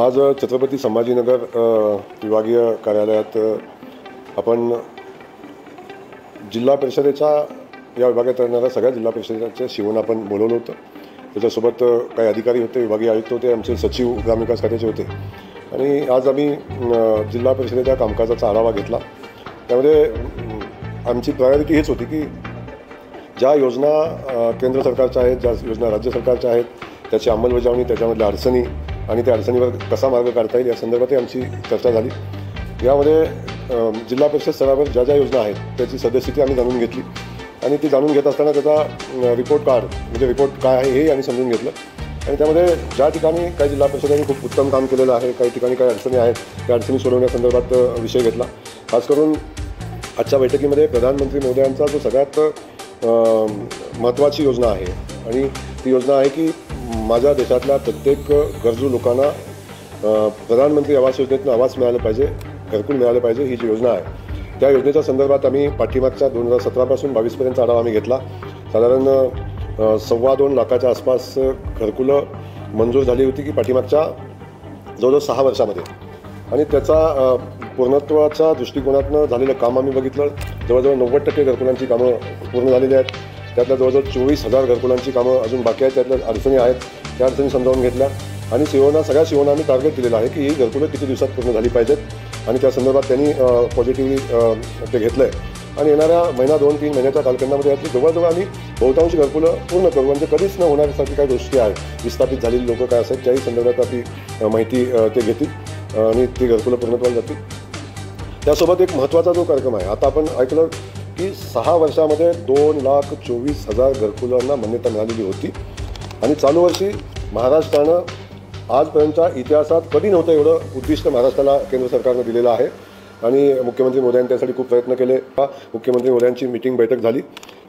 आज छत्रपती संभाजीनगर विभागीय कार्यालयात आपण जिल्हा परिषदेच्या या विभागात येणाऱ्या सगळ्या जिल्हा परिषदेच्या शिवण आपण बोलवलं होतं। त्याच्यासोबत काही अधिकारी होते, विभागीय आयुक्त होते, आमचे सचिव ग्रामविकास खात्याचे होते आणि आज आम्ही जिल्हा परिषदेच्या कामकाजाचा आढावा घेतला। त्यामध्ये आमची प्रायोरिटी हीच होती की ज्या योजना केंद्र सरकारच्या आहेत, ज्या योजना राज्य सरकारच्या आहेत, त्याची अंमलबजावणी, त्याच्यामधल्या अडचणी आणि त्या अडचणीवर कसा मार्ग काढता येईल या संदर्भातही आमची चर्चा झाली। यामध्ये जिल्हा परिषद स्तरावर ज्या ज्या योजना आहेत त्याची सद्यस्थिती आम्ही जाणून घेतली आणि ती जाणून घेत असताना त्याचा रिपोर्ट कार्ड म्हणजे रिपोर्ट काय आहे हे आम्ही समजून घेतलं आणि त्यामध्ये ज्या ठिकाणी काही जिल्हा परिषदांनी खूप उत्तम काम केलेलं आहे, काही ठिकाणी काही अडचणी आहेत, त्या अडचणी सोडवण्यासंदर्भात विषय घेतला। खास करून आजच्या बैठकीमध्ये प्रधानमंत्री मोदयांचा जो सगळ्यात महत्त्वाची योजना आहे आणि ती योजना आहे की माझ्या देशातल्या प्रत्येक गरजू लोकांना प्रधानमंत्री आवास योजनेतून आवास मिळालं पाहिजे, घरकुल मिळालं पाहिजे, ही जी योजना आहे त्या योजनेच्या संदर्भात आम्ही पाठीमागच्या 2017 पासून 22पर्यंतचा आढावा आम्ही घेतला। साधारण 2.25 लाखाच्या आसपास घरकुलं मंजूर झाली होती की पाठीमागच्या जवळजवळ 6 वर्षामध्ये आणि त्याचा पूर्णत्वाच्या दृष्टिकोनातनं झालेलं काम आम्ही बघितलं। जवळजवळ 90% घरकुलांची कामं पूर्ण झालेली आहेत। त्यातल्या जवळजवळ 24,000 घरकुलांची कामं अजून बाकी आहेत, त्यातल्या अडचणी आहेत, त्या अडचणी समजावून घेतल्या आणि सगळ्या शिवना आम्ही टार्गेट दिलेलं आहे की ही घरकुलं किती दिवसात पूर्ण झाली पाहिजेत आणि त्या संदर्भात त्यांनी पॉझिटिव्हली ते घेतलं आहे आणि येणाऱ्या महिना 2-3 महिन्याच्या कालखंडामध्ये यातली जवळजवळ आम्ही बहुतांशी घरकुलं पूर्ण करू। म्हणजे कधीच न होण्यासाठी काही गोष्टी आहेत, विस्थापित झालेली लोकं काय असतात त्याही संदर्भात आपली माहिती ते घेतील आणि ती घरकुलं पूर्णत्वाला जातील। त्यासोबत एक महत्त्वाचा जो कार्यक्रम आहे, आता आपण ऐकलं की 6 वर्षामध्ये 2,24,000 घरकुलांना मान्यता मिळालेली होती आणि चालू वर्षी महाराष्ट्रानं आजपर्यंतच्या इतिहासात कधी नव्हतं एवढं उद्दिष्ट महाराष्ट्राला केंद्र सरकारनं दिलेलं आहे आणि मुख्यमंत्री मोदयांनी त्यासाठी खूप प्रयत्न केले। मुख्यमंत्री मोदयांची मीटिंग बैठक झाली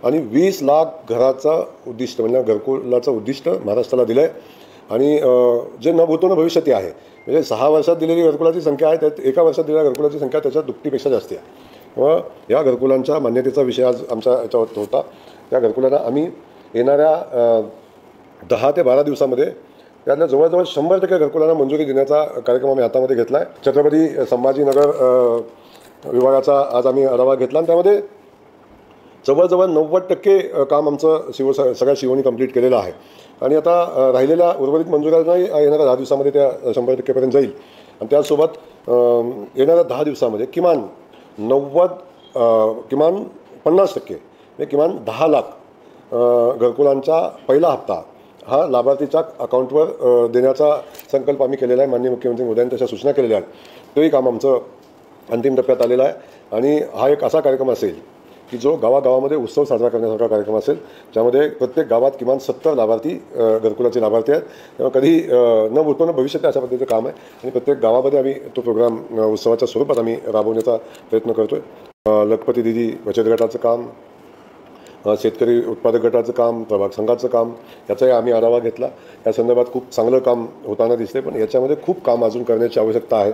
आणि 20 लाख घराचं उद्दिष्ट म्हणजे घरकुलाचं उद्दिष्ट महाराष्ट्राला दिलं आहे आणि जे न भूतो न भविष्यती आहे, म्हणजे 6 वर्षात दिलेली घरकुलाची संख्या आहे त्यात एका वर्षात दिलेल्या घरकुलाची संख्या त्याच्या दुपटीपेक्षा जास्त आहे। व या घरकुलांच्या मान्यतेचा विषय आज आमच्या याच्यावर होता। त्या घरकुलांना आम्ही येणाऱ्या 10 ते 12 दिवसामध्ये त्यातल्या जवळजवळ 100% घरकुलांना मंजुरी देण्याचा कार्यक्रम आम्ही हातामध्ये घेतला आहे। छत्रपती संभाजीनगर विभागाचा आज आम्ही आढावा घेतला आणि त्यामध्ये जवळजवळ 90% काम आमचं सगळ्या शिवणी कंप्लीट केलेलं आहे आणि आता राहिलेल्या उर्वरित मंजुऱ्यांनाही येणाऱ्या 10 दिवसामध्ये त्या 100%पर्यंत जाईल आणि त्यासोबत येणाऱ्या 10 दिवसामध्ये किमान 50% म्हणजे किमान 10 लाख घरकुलांचा पहिला हप्ता हा लाभार्थीच्या अकाउंटवर देण्याचा संकल्प आम्ही केलेला आहे। माननीय मुख्यमंत्री मोदयांनी तशा सूचना केलेल्या आहेत। तोही काम आमचं अंतिम टप्प्यात आलेलं आहे आणि हा एक असा कार्यक्रम असेल की जो गावागावामध्ये उत्सव साजरा करण्यासारखा कार्यक्रम असेल, ज्यामध्ये प्रत्येक गावात किमान 70 लाभार्थी घरकुलाचे लाभार्थी आहेत। तेव्हा कधी न भूतो न भविष्यात अशा पद्धतीचं काम आहे आणि प्रत्येक गावामध्ये आम्ही तो प्रोग्राम उत्सवाच्या स्वरूपात आम्ही राबवण्याचा प्रयत्न करतो आहे। लखपती दिदी बचत गटाचं काम, शेतकरी उत्पादक गटाचं काम, प्रभाग संघाचं काम याचाही आम्ही आढावा घेतला। या संदर्भात खूप चांगलं काम होताना दिसते, पण याच्यामध्ये खूप काम अजून करण्याची आवश्यकता आहे।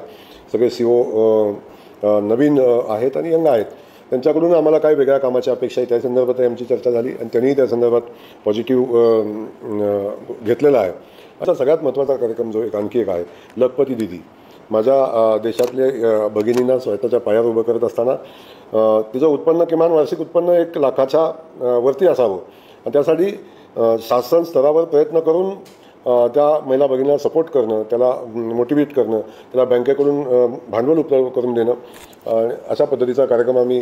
सगळे CO नवीन आहेत आणि यंग आहेत, त्यांच्याकडून आम्हाला काय वेगळ्या कामाची अपेक्षा आहे त्या संदर्भात आमची चर्चा झाली आणि त्यांनीही त्या संदर्भात पॉझिटिव्ह घेतलेला आहे। असा सगळ्यात महत्त्वाचा कार्यक्रम जो आणखी एक आहे लखपती दिदी। माझ्या देशातले भगिनींना स्वतःच्या पायावर उभं करत असताना तिचं उत्पन्न किमान वार्षिक उत्पन्न 1 लाखाच्या वरती असावं आणि त्यासाठी शासन स्तरावर प्रयत्न करून त्या महिला भगिनीला सपोर्ट करणं, त्याला मोटिवेट करणं, त्याला बँकेकडून भांडवल उपलब्ध करून देणं, अशा पद्धतीचा कार्यक्रम आम्ही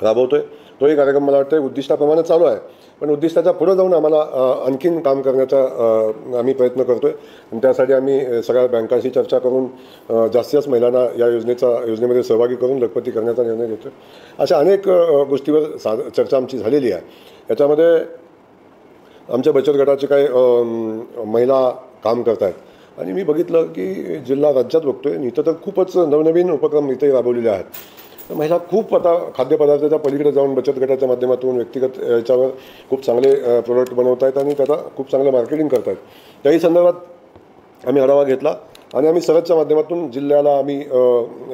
राबवतो आहे। तोही कार्यक्रम मला वाटतं उद्दिष्टाप्रमाणे चालू आहे, पण उद्दिष्टाच्या पुढे जाऊन आम्हाला आणखीन काम करण्याचा आम्ही प्रयत्न करतो आहे आणि त्यासाठी आम्ही सगळ्या बँकांशी चर्चा करून जास्तीत जास्त महिलांना या योजनेमध्ये सहभागी करून लखपती करण्याचा निर्णय घेतो आहे। अशा अनेक गोष्टीवर चर्चा आमची झालेली आहे। याच्यामध्ये आमच्या बचत गटाचे काही महिला काम करत आहेत आणि मी बघितलं की जिल्हा राज्यात बघतो आहे, इथं तर खूपच नवनवीन उपक्रम इथेही राबवलेले आहेत। महिला खूप आता खाद्यपदार्थाच्या पलीकडे जाऊन बचत गटाच्या माध्यमातून व्यक्तिगत याच्यावर खूप चांगले प्रोडक्ट बनवत आहेत आणि त्याचा खूप चांगलं मार्केटिंग करत आहेत। त्याही संदर्भात आम्ही आढावा घेतला आणि आम्ही सरसच्या माध्यमातून जिल्ह्याला आम्ही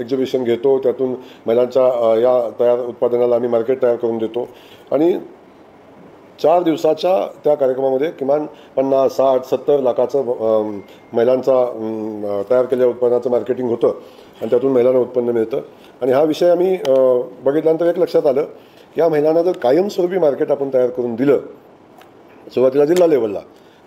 एक्झिबिशन घेतो, त्यातून महिलांच्या या तयार उत्पादनाला आम्ही मार्केट तयार करून देतो आणि 4 दिवसाच्या त्या कार्यक्रमामध्ये किमान 50, 60, 70 लाखाचं महिलांचा तयार केलेल्या उत्पन्नाचं मार्केटिंग होतं आणि त्यातून महिलांना उत्पन्न मिळतं. आणि हा विषय आम्ही बघितल्यानंतर एक लक्षात आलं की या महिलांना जर कायमस्वरूपी मार्केट आपण तयार करून दिलं सुरुवातीला जिल्हा लेवलला,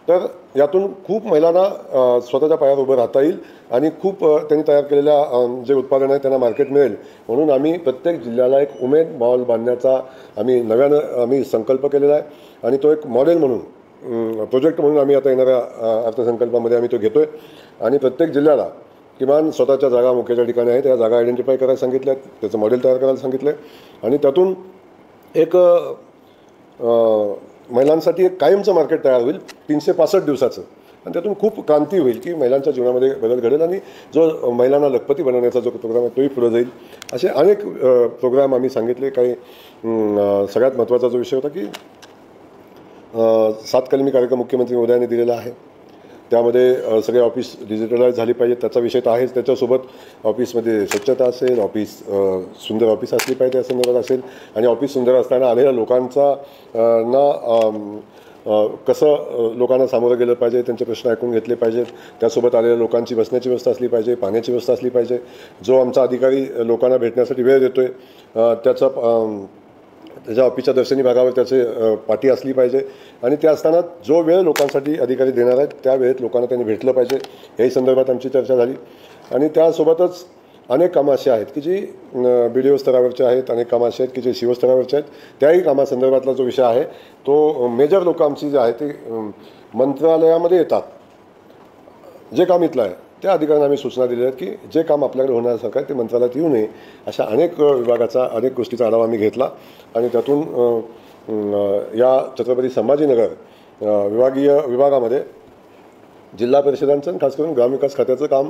तर यातून खूप महिलांना स्वतःच्या पायावर उभं राहता येईल आणि खूप त्यांनी तयार केलेल्या जे उत्पादन आहे त्यांना मार्केट मिळेल. म्हणून आम्ही प्रत्येक जिल्ह्याला एक उमेद मॉल बांधण्याचा आम्ही संकल्प केलेला आहे आणि तो एक मॉडेल म्हणून प्रोजेक्ट म्हणून आम्ही आता येणाऱ्या अर्थसंकल्पामध्ये आम्ही तो घेतो आहे. आणि प्रत्येक जिल्ह्याला किमान स्वतःच्या जागा मुख्याच्या ठिकाणी आहेत त्या जागा आयडेंटिफाय करायला सांगितल्या आहेत, त्याचं मॉडेल तयार करायला सांगितलं आहे आणि त्यातून एक महिलांसाठी एक कायमचं मार्केट तयार होईल 365 दिवसाचं आणि त्यातून खूप क्रांती होईल की महिलांच्या जीवनामध्ये बदल घडेल आणि जो महिलांना लखपती बनवण्याचा जो प्रोग्राम आहे तोही पुढे जाईल. असे अनेक प्रोग्राम आम्ही सांगितले. काही सगळ्यात महत्त्वाचा जो विषय होता की 7 कलमी कार्यक्रम मुख्यमंत्री महोदयांनी दिलेला आहे. त्यामध्ये सगळे ऑफिस डिजिटलाइज झाली पाहिजेत त्याचा विषय तर आहेच. त्याच्यासोबत ऑफिसमध्ये स्वच्छता असेल, सुंदर ऑफिस असली पाहिजे या संदर्भात असेल आणि ऑफिस सुंदर असताना आलेल्या लोकांचा कसं लोकांना सामोरं गेलं पाहिजे, त्यांचे प्रश्न ऐकून घेतले पाहिजेत. त्यासोबत आलेल्या लोकांची बसण्याची व्यवस्था असली पाहिजे, पाण्याची व्यवस्था असली पाहिजे. जो आमचा अधिकारी लोकांना भेटण्यासाठी वेळ देतो आहे त्याच्या ऑफिसच्या दर्शनी भागावर त्याचे पाठी असली पाहिजे आणि ते असताना जो वेळ लोकांसाठी अधिकारी देणार आहेत त्या वेळेत लोकांना त्यांनी भेटलं पाहिजे. याही संदर्भात आमची चर्चा झाली. आणि त्यासोबतच अनेक कामं अशी आहेत की जी BDO स्तरावरचे आहेत, अनेक कामं अशी आहेत की जे CO स्तरावरचे आहेत. त्याही कामासंदर्भातला जो विषय आहे तो मेजर लोक आमची जे आहे ते मंत्रालयामध्ये येतात, जे काम इथलं आहे त्या अधिकाऱ्यांना आम्ही सूचना दिल्या आहेत की जे काम आपल्याकडे होण्यासारखं आहे ते मंत्रालयात येऊ नये. अशा अनेक विभागाचा अनेक गोष्टीचा आढावा आम्ही घेतला आणि त्यातून या छत्रपती संभाजीनगर विभागामध्ये जिल्हा परिषदांचं आणि खास करून ग्रामविकास खात्याचं काम,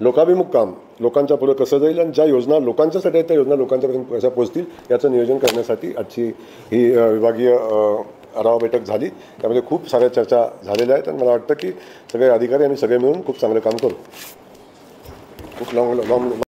लोकाभिमुख काम लोकांच्या पुढे कसं जाईल आणि ज्या योजना लोकांच्यासाठी आहेत त्या योजना लोकांच्यापर्यंत कशा पोहोचतील याचं नियोजन करण्यासाठी आजची ही विभागीय आढावा बैठक झाली. त्यामध्ये खूप साऱ्या चर्चा झालेल्या आहेत आणि मला वाटतं की सगळे अधिकारी आणि सगळे मिळून खूप चांगलं काम करू. खूप लाँग